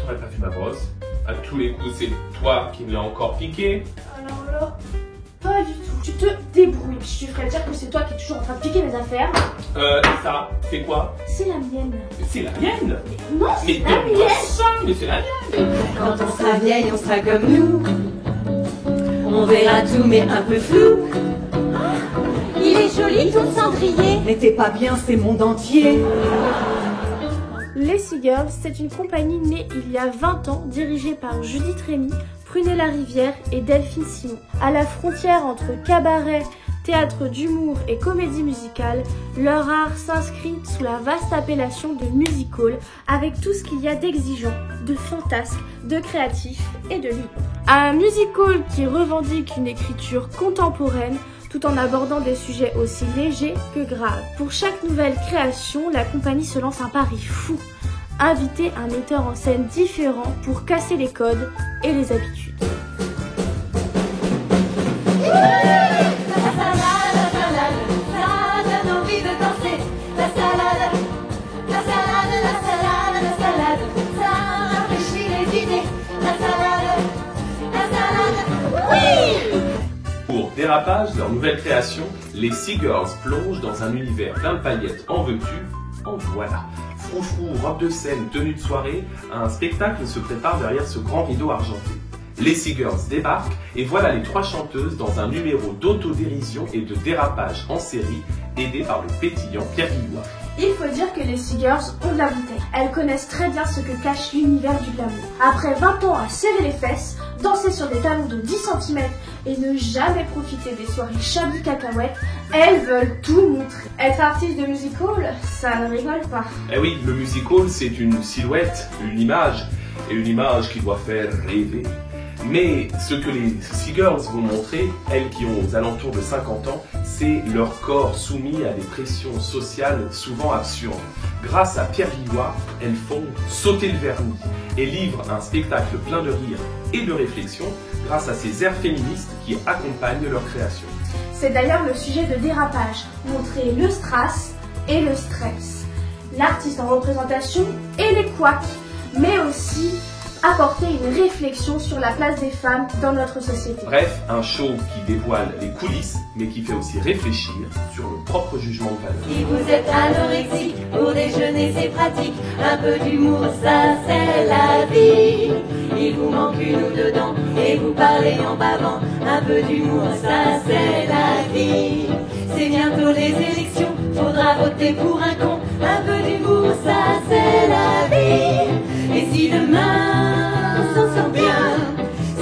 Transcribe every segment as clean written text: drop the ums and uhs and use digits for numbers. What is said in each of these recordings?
t'aurais pas vu ma brosse. À tous les coups, c'est toi qui me l'as encore piqué. Alors là, pas du tout. Tu te débrouilles. Je te ferais dire que c'est toi qui es toujours en train de piquer mes affaires. Ça, c'est quoi? C'est la mienne. C'est la mienne. Mais non, c'est Mais la donne-moi mienne. ça, mais c'est la mienne. Quand on sera vieille, on sera comme nous. On verra tout, mais un peu flou. Il est joli ton cendrier. Mais t'es pas bien, c'est monde entier. Les Seagirls, c'est une compagnie née il y a 20 ans, dirigée par Judith Rémy, Prunella Rivière et Delphine Simon. À la frontière entre cabaret, théâtre d'humour et comédie musicale, leur art s'inscrit sous la vaste appellation de music hall, avec tout ce qu'il y a d'exigeant, de fantasque, de créatif et de libre. Un music hall qui revendique une écriture contemporaine, tout en abordant des sujets aussi légers que graves. Pour chaque nouvelle création, la compagnie se lance un pari fou. Inviter un metteur en scène différent pour casser les codes et les habitudes. Pour Dérapage, leur nouvelle création, les Seagirls plongent dans un univers plein de paillettes. En veux-tu? En voilà. Froufrou, robe de scène, tenue de soirée, un spectacle se prépare derrière ce grand rideau argenté. Les Seagirls débarquent et voilà les trois chanteuses dans un numéro d'autodérision et de dérapage en série, aidées par le pétillant Pierre Guillois. Il faut dire que les Seagirls ont de la bouteille. Elles connaissent très bien ce que cache l'univers du glamour. Après 20 ans à serrer les fesses, danser sur des talons de 10 cm et ne jamais profiter des soirées chablis cacahuètes, elles veulent tout montrer. Être artiste de music hall, ça ne rigole pas. Eh oui, le music hall, c'est une silhouette, une image, et une image qui doit faire rêver. Mais ce que les Seagirls vont montrer, elles qui ont aux alentours de 50 ans, c'est leur corps soumis à des pressions sociales souvent absurdes. Grâce à Pierre Guillois, elles font sauter le vernis et livrent un spectacle plein de rire et de réflexion grâce à ces airs féministes qui accompagnent leur création. C'est d'ailleurs le sujet de Dérapage, montrer le strass et le stress, l'artiste en représentation et les couacs, mais aussi apporter une réflexion sur la place des femmes dans notre société. Bref, un show qui dévoile les coulisses, mais qui fait aussi réfléchir sur le propre jugement de valeur. Si vous êtes anorexique, pour déjeuner c'est pratique. Un peu d'humour, ça c'est la vie. Il vous manque une ou deux dents et vous parlez en bavant. Un peu d'humour, ça c'est la vie. C'est bientôt les élections, faudra voter pour un con. Un peu d'humour, ça c'est la vie. Et si demain on s'en sort bien,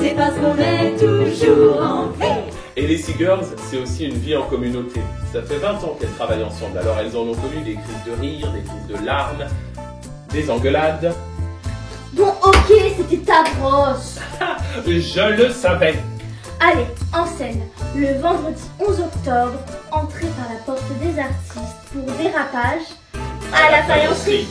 c'est parce qu'on est toujours en vie. Et les Seagirls, c'est aussi une vie en communauté. Ça fait 20 ans qu'elles travaillent ensemble, alors elles en ont connu des crises de rire, des crises de larmes, des engueulades. Bon, ok, c'était ta brosse. Je le savais. Allez, en scène, le vendredi 11 octobre, entrez par la porte des artistes pour Dérapage à la faïencerie.